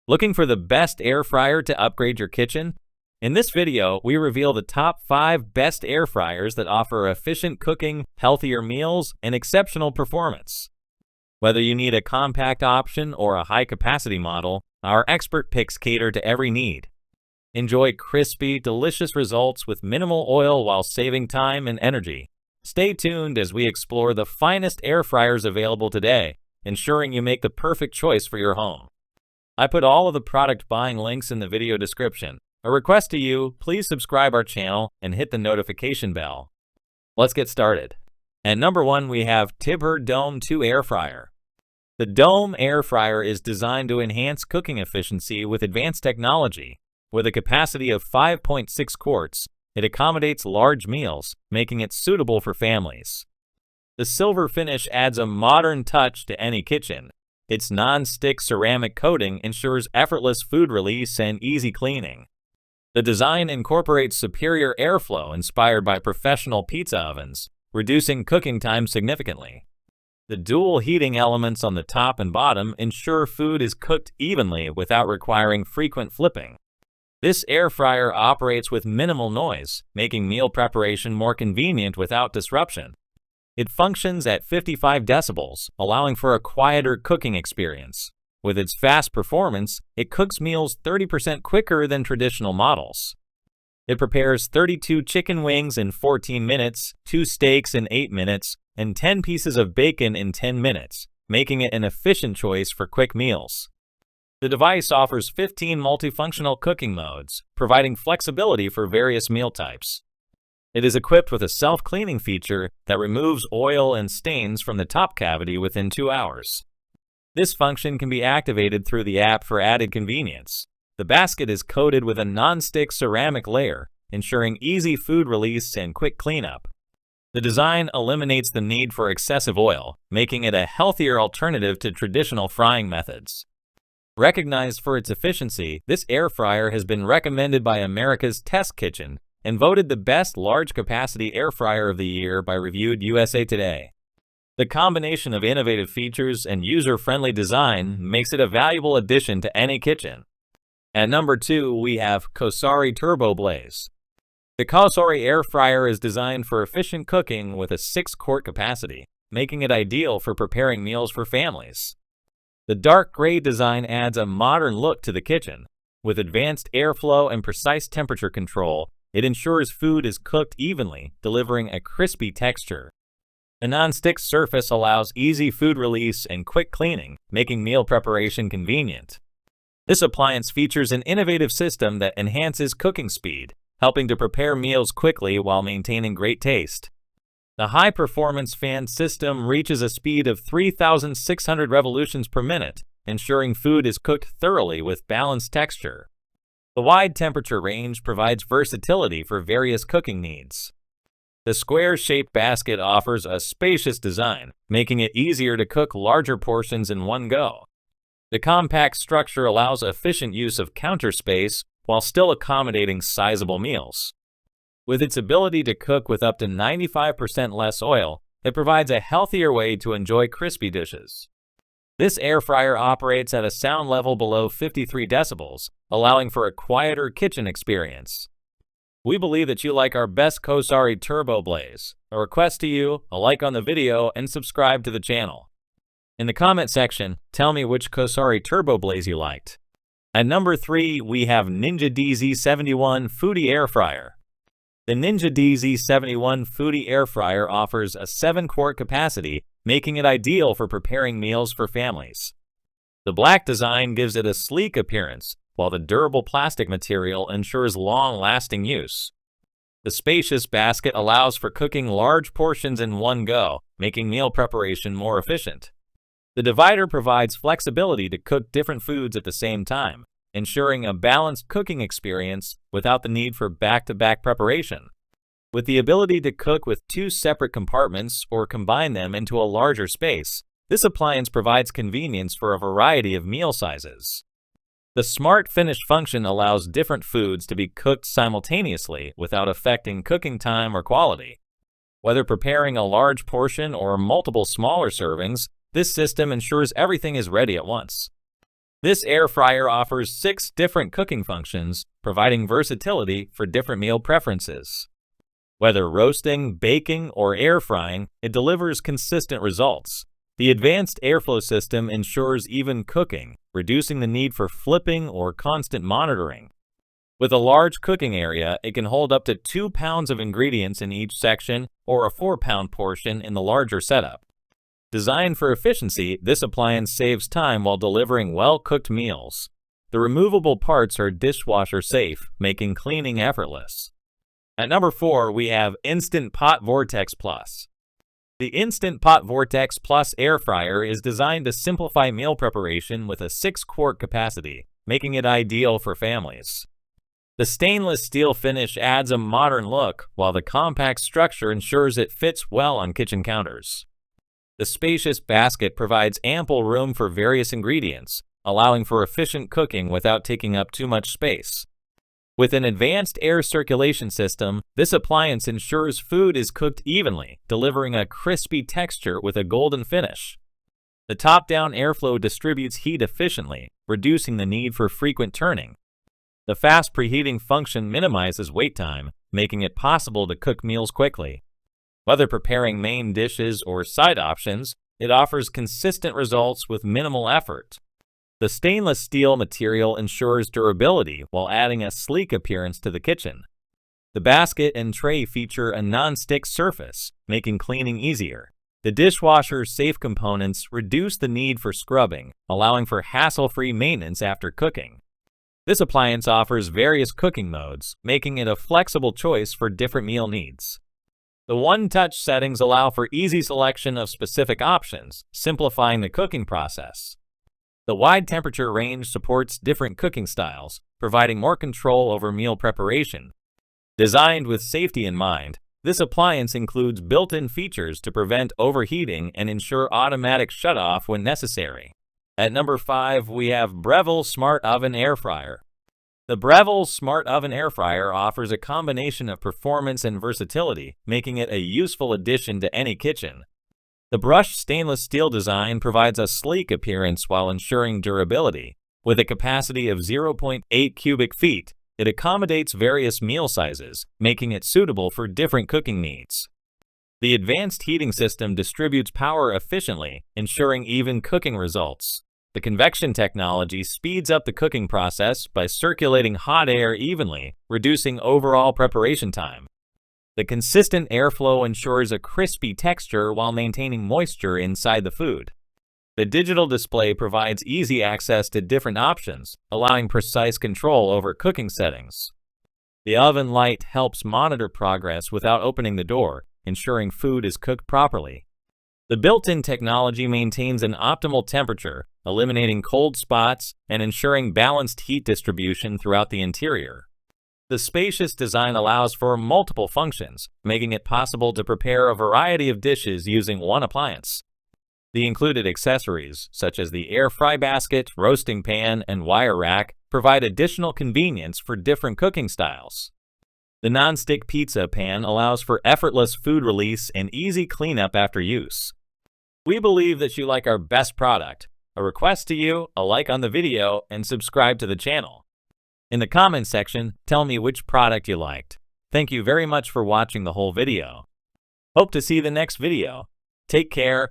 Looking for the best air fryer to upgrade your kitchen? In this video, we reveal the top 5 best air fryers that offer efficient cooking, healthier meals, and exceptional performance. Whether you need a compact option or a high-capacity model, our expert picks cater to every need. Enjoy crispy, delicious results with minimal oil while saving time and energy. Stay tuned as we explore the finest air fryers available today, ensuring you make the perfect choice for your home. I put all of the product buying links in the video description. A request to you, please subscribe our channel and hit the notification bell. Let's get started. At number 1, we have Tybhur Dome 2 Air Fryer. The Dome air fryer is designed to enhance cooking efficiency with advanced technology. With a capacity of 5.6 quarts, it accommodates large meals, making it suitable for families. The silver finish adds a modern touch to any kitchen. Its non-stick ceramic coating ensures effortless food release and easy cleaning. The design incorporates superior airflow inspired by professional pizza ovens, reducing cooking time significantly. The dual heating elements on the top and bottom ensure food is cooked evenly without requiring frequent flipping. This air fryer operates with minimal noise, making meal preparation more convenient without disruption. It functions at 55 decibels, allowing for a quieter cooking experience. With its fast performance, it cooks meals 30% quicker than traditional models. It prepares 32 chicken wings in 14 minutes, 2 steaks in 8 minutes, and 10 pieces of bacon in 10 minutes, making it an efficient choice for quick meals. The device offers 15 multifunctional cooking modes, providing flexibility for various meal types. It is equipped with a self-cleaning feature that removes oil and stains from the top cavity within 2 hours. This function can be activated through the app for added convenience. The basket is coated with a non-stick ceramic layer, ensuring easy food release and quick cleanup. The design eliminates the need for excessive oil, making it a healthier alternative to traditional frying methods. Recognized for its efficiency, this air fryer has been recommended by America's Test Kitchen and voted the best large-capacity air fryer of the year by Reviewed USA Today. The combination of innovative features and user-friendly design makes it a valuable addition to any kitchen. At number 2, we have Cosori Turbo Blaze. The Cosori air fryer is designed for efficient cooking with a 6-quart capacity, making it ideal for preparing meals for families. The dark gray design adds a modern look to the kitchen. With advanced airflow and precise temperature control, it ensures food is cooked evenly, delivering a crispy texture. A non-stick surface allows easy food release and quick cleaning, making meal preparation convenient. This appliance features an innovative system that enhances cooking speed, helping to prepare meals quickly while maintaining great taste. The high-performance fan system reaches a speed of 3,600 revolutions per minute, ensuring food is cooked thoroughly with balanced texture. The wide temperature range provides versatility for various cooking needs. The square-shaped basket offers a spacious design, making it easier to cook larger portions in one go. The compact structure allows efficient use of counter space while still accommodating sizable meals. With its ability to cook with up to 95% less oil, it provides a healthier way to enjoy crispy dishes. This air fryer operates at a sound level below 53 decibels, allowing for a quieter kitchen experience. We believe that you like our best Cosori Turbo Blaze. A request to you, a like on the video, and subscribe to the channel. In the comment section, tell me which Cosori Turbo Blaze you liked. At number 3, we have Ninja DZ71 Foodi Air Fryer. The Ninja DZ71 Foodi Air Fryer offers a 7-quart capacity, making it ideal for preparing meals for families. The black design gives it a sleek appearance, while the durable plastic material ensures long-lasting use. The spacious basket allows for cooking large portions in one go, making meal preparation more efficient. The divider provides flexibility to cook different foods at the same time, ensuring a balanced cooking experience without the need for back-to-back preparation. With the ability to cook with 2 separate compartments or combine them into a larger space, this appliance provides convenience for a variety of meal sizes. The Smart Finish function allows different foods to be cooked simultaneously without affecting cooking time or quality. Whether preparing a large portion or multiple smaller servings, this system ensures everything is ready at once. This air fryer offers 6 different cooking functions, providing versatility for different meal preferences. Whether roasting, baking, or air frying, it delivers consistent results. The advanced airflow system ensures even cooking, reducing the need for flipping or constant monitoring. With a large cooking area, it can hold up to 2 pounds of ingredients in each section or a 4-pound portion in the larger setup. Designed for efficiency, this appliance saves time while delivering well-cooked meals. The removable parts are dishwasher safe, making cleaning effortless. At number 4, we have Instant Pot Vortex Plus. The Instant Pot Vortex Plus air fryer is designed to simplify meal preparation with a 6-quart capacity, making it ideal for families. The stainless steel finish adds a modern look, while the compact structure ensures it fits well on kitchen counters. The spacious basket provides ample room for various ingredients, allowing for efficient cooking without taking up too much space. With an advanced air circulation system, this appliance ensures food is cooked evenly, delivering a crispy texture with a golden finish. The top-down airflow distributes heat efficiently, reducing the need for frequent turning. The fast preheating function minimizes wait time, making it possible to cook meals quickly. Whether preparing main dishes or side options, it offers consistent results with minimal effort. The stainless steel material ensures durability while adding a sleek appearance to the kitchen. The basket and tray feature a non-stick surface, making cleaning easier. The dishwasher's safe components reduce the need for scrubbing, allowing for hassle-free maintenance after cooking. This appliance offers various cooking modes, making it a flexible choice for different meal needs. The one-touch settings allow for easy selection of specific options, simplifying the cooking process. The wide temperature range supports different cooking styles, providing more control over meal preparation. Designed with safety in mind, this appliance includes built-in features to prevent overheating and ensure automatic shutoff when necessary. At number 5, we have Breville Smart Oven Air Fryer. The Breville Smart Oven Air Fryer offers a combination of performance and versatility, making it a useful addition to any kitchen. The brushed stainless steel design provides a sleek appearance while ensuring durability. With a capacity of 0.8 cubic feet, it accommodates various meal sizes, making it suitable for different cooking needs. The advanced heating system distributes power efficiently, ensuring even cooking results. The convection technology speeds up the cooking process by circulating hot air evenly, reducing overall preparation time. The consistent airflow ensures a crispy texture while maintaining moisture inside the food. The digital display provides easy access to different options, allowing precise control over cooking settings. The oven light helps monitor progress without opening the door, ensuring food is cooked properly. The built-in technology maintains an optimal temperature, eliminating cold spots and ensuring balanced heat distribution throughout the interior. The spacious design allows for multiple functions, making it possible to prepare a variety of dishes using one appliance. The included accessories, such as the air fry basket, roasting pan, and wire rack, provide additional convenience for different cooking styles. The non-stick pizza pan allows for effortless food release and easy cleanup after use. We believe that you like our best product. A request to you, a like on the video, and subscribe to the channel. In the comments section, tell me which product you liked. Thank you very much for watching the whole video. Hope to see you in the next video. Take care